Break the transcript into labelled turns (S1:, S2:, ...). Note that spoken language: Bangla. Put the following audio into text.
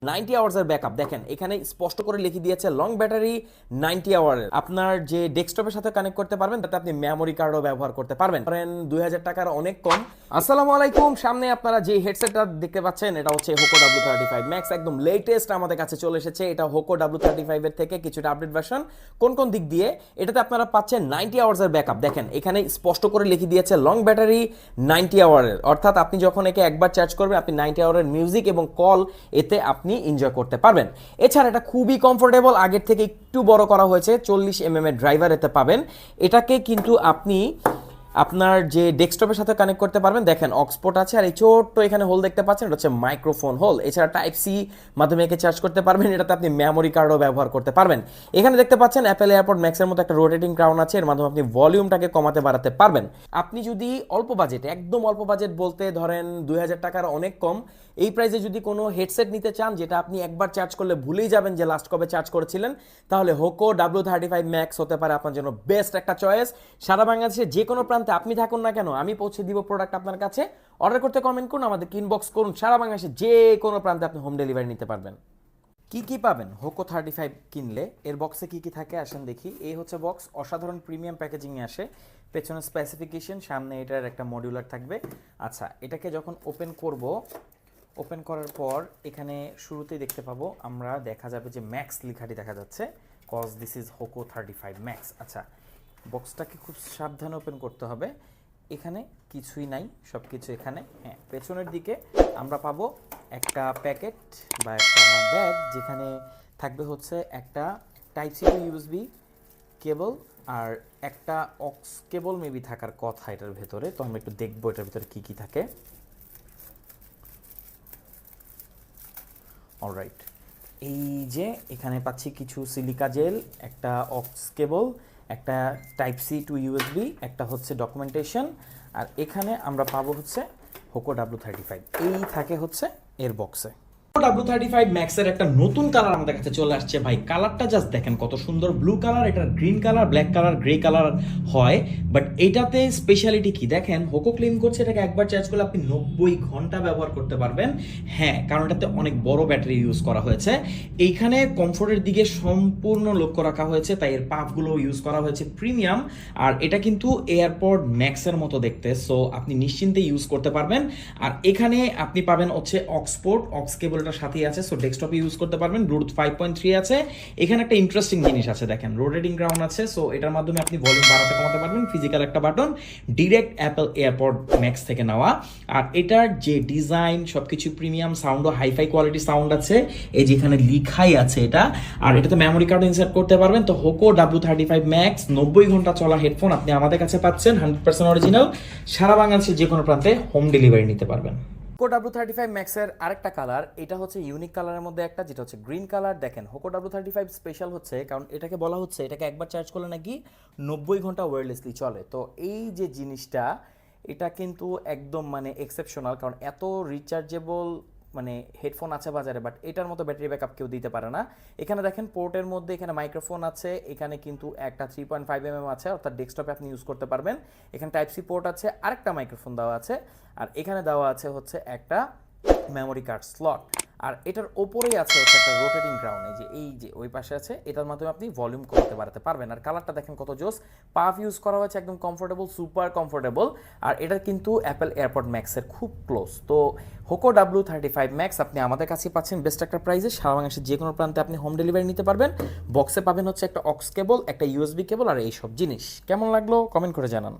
S1: 90 আওয়ার্সের ব্যাকআপ দেখেন এখানে স্পষ্ট করে লিখে দিয়েছে লং ব্যাটারি 90 আওয়ারের। আপনার যে ডেস্কটপের সাথে কানেক্ট করতে পারবেন তাতে আপনি মেমোরি কার্ডও ব্যবহার করতে পারবেন। ধরেন 2000 টাকার অনেক কম। আসসালামু আলাইকুম, সামনে আপনারা যে হেডসেটটা দেখতে পাচ্ছেন এটা হচ্ছে হোকো W35 ম্যাক্স, একদম লেটেস্ট আমাদের কাছে চলে এসেছে। এটা হোকো W35 এর থেকে কিছুটা আপডেট ভার্সন। কোন কোন দিক দিয়ে এটাতে আপনারা পাচ্ছেন 90 আওয়ার্সের ব্যাকআপ। দেখেন এখানে স্পষ্ট করে লিখে দিয়েছে লং ব্যাটারি 90 আওয়ারের, অর্থাৎ আপনি যখন একে একবার চার্জ করবেন আপনি 90 আওয়ারের মিউজিক এবং কল এতে আপনি এনজয় করতে পারবেন। এছাড়া এটা খুবই কমফোর্টেবল, আগের থেকে একটু বড় করা হয়েছে, 40 mm এর ড্রাইভার এতে পাবেন। এটাকে কিন্তু আপনি আপনার যে ডেস্কটপের সাথে কানেক্ট করতে পারবেন। দেখেন অক্সপোর্ট আছে, আর এই ছোট্ট এখানে হোল দেখতে পাচ্ছেন, এটা হচ্ছে মাইক্রোফোন হোল। এছাড়া টাইপ সি মাধ্যমে একে চার্জ করতে পারবেন, এটাতে আপনি মেমোরি কার্ডও ব্যবহার করতে পারবেন। এখানে দেখতে পাচ্ছেন অ্যাপেল এয়ারপড ম্যাক্সের মতো একটা রোটেটিং ক্রাউন আছে, এর মাধ্যমে আপনি ভলিউমটাকে কমাতে বাড়াতে পারবেন। আপনি যদি অল্প বাজেট, একদম অল্প বাজেট বলতে ধরেন 2000 টাকার অনেক কম, এই প্রাইসে যদি কোনো হেডসেট নিতে চান যেটা আপনি একবার চার্জ করলে ভুলেই যাবেন যে লাস্ট কবে চার্জ করেছিলেন, তাহলে হোকো W35 ম্যাক্স হতে পারে আপনার জন্য বেস্ট একটা চয়েস। সারা বাংলাদেশে যে কোনো প্রান্তে আপনি থাকুন না কেন, আমি পৌঁছে দিব প্রোডাক্ট আপনার কাছে। অর্ডার করতে কমেন্ট করুন, আমাদের ইনবক্স করুন। সারা বাংলাদেশে যে কোনো প্রান্তে আপনি হোম ডেলিভারি নিতে পারবেন। কি কি পাবেন হোকো 35 কিনলে? এর বক্সে কি কি থাকে আসেন দেখি। এই হচ্ছে বক্স, অসাধারণ প্রিমিয়াম প্যাকেজিংয়ে আসে। পেছনে স্পেসিফিকেশন, সামনে এটার একটা মডিউলার থাকবে। আচ্ছা, এটাকে যখন ওপেন করব, ওপেন করার পর এখানে শুরুতেই দেখতে পাবো আমরা, দেখা যাবে যে ম্যাক্স লেখাটি দেখা যাচ্ছে, কজ দিস ইজ হোকো 35 ম্যাক্স। আচ্ছা, বক্সটাকে খুব সাবধানে ওপেন করতে হবে। এখানে কিছুই নাই, সব কিছু এখানে। হ্যাঁ, পেছনের দিকে আমরা পাবো একটা প্যাকেট বা একটা ব্যাগ, যেখানে থাকবে হচ্ছে একটা type C to USB cable আর একটা অক্স কেবল মেবি থাকার কথা এটার ভেতরে। তো আমরা একটু দেখবো এটার ভেতরে কী কী থাকে। অলরাইট, এই যে এখানে পাচ্ছি কিছু সিলিকা জেল, একটা অক্স কেবল, একটা টাইপ সি টু ইউএসবি, একটা হচ্ছে ডকুমেন্টেশন, আর এখানে আমরা পাবো হচ্ছে হোকো W35। এই থাকে হচ্ছে এর বক্সে। W35 ম্যাক্সের একটা নতুন কালার আমাদের কাছে চলে আসছে ভাই। কালারটা জাস্ট দেখেন কত সুন্দর, ব্লু কালার। এটার green colour, black colour, grey colour হয়, বাট এটাতে স্পেশালিটি কি দেখেন, হোকো ক্লেম করছে এটাকে একবার চার্জ করলে আপনি 90 ঘন্টা ব্যবহার করতে পারবেন। হ্যাঁ, কারণ এটাতে অনেক বড় ব্যাটারি ইউজ করা হয়েছে। এইখানে কমফোর্টের দিকে সম্পূর্ণ লক্ষ্য রাখা হয়েছে, তাই এর পাফগুলো ইউজ করা হয়েছে প্রিমিয়াম। আর এটা কিন্তু এয়ারপড ম্যাক্সের মতো দেখতে, সো আপনি নিশ্চিন্তে ইউজ করতে পারবেন। আর এখানে আপনি পাবেন হচ্ছে অক্সপোর্ট, অক্স কেবল সাথেই আছে, সো ডেস্কটপে ইউজ করতে পারবেন। ব্লুটুথ 5.3 আছে। এখানে একটা ইন্টারেস্টিং জিনিস আছে, দেখেন রোটেটিং ক্রাউন আছে, সো এটার মাধ্যমে আপনি ভলিউম বাড়াতে কমাতে পারবেন। ফিজিক্যাল একটা button, direct Apple AirPod max থেকে নেওয়া। আর এটার যে ডিজাইন সবকিছু প্রিমিয়াম, সাউন্ডও হাইফাই কোয়ালিটি সাউন্ড আছে, এই যেখানে লিখাই আছে এটা। আর এটাতে মেমোরি কার্ড ইনসার্ট করতে পারবেন। তো হোকো W35 ম্যাক্স 90 ঘন্টা চলা হেডফোন আপনি আমাদের কাছে পাচ্ছেন 100% অরিজিনাল। সারা বাংলাদেশের যে কোনো প্রান্তে হোম ডেলিভারি নিতে পারবেন। হোকো W35 ম্যাক্সের আরেকটা কালার, এটা হচ্ছে ইউনিক কালারের মধ্যে একটা, যেটা হচ্ছে গ্রিন কালার। দেখেন হোকো W35 স্পেশাল হচ্ছে কারণ এটাকে বলা হচ্ছে এটাকে একবার চার্জ করলে নাকি 90 ঘন্টা ওয়্যারলেসলি চলে। তো এই যে জিনিসটা, এটা কিন্তু একদম মানে এক্সেপশনাল, কারণ এত রিচার্জেবল মানে হেডফোন আছে বাজারে, বাট এটার মতো ব্যাটারি ব্যাকআপ কেউ দিতে পারে না। এখানে দেখেন পোর্টের মধ্যে এখানে মাইক্রোফোন আছে, এখানে কিন্তু একটা 3.5 mm আছে, অর্থাৎ ডেস্কটপে আপনি ইউজ করতে পারবেন। এখানে টাইপ সি পোর্ট আছে, আরেকটা মাইক্রোফোন দেওয়া আছে, আর এখানে দেওয়া আছে হচ্ছে একটা মেমোরি কার্ড স্লট। আর এটার ওপরেই আছে হচ্ছে একটা রোটেটিং ক্রাউন, এই যে ওই পাশে আছে, এটার মাধ্যমে আপনি ভলিউম কমাতে বাড়াতে পারবেন। আর কালারটা দেখেন কত জোস, পাফ ইউজ করা হয়েছে, একদম কমফোর্টেবল, সুপার কমফোর্টেবল। আর এটা কিন্তু অ্যাপেল এয়ারপড ম্যাক্সের খুব ক্লোজ। তো হোকো W35 ম্যাক্স আপনি আমাদের কাছে পাচ্ছেন বেস্ট একটা প্রাইসে। সারা বাংলাদেশের যে কোনো প্রান্তে আপনি হোম ডেলিভারি নিতে পারবেন। বক্সে পাবেন হচ্ছে একটা অক্স কেবল, একটা ইউএসবি কেবল, আর এইসব জিনিস। কেমন লাগলো কমেন্ট করে জানান।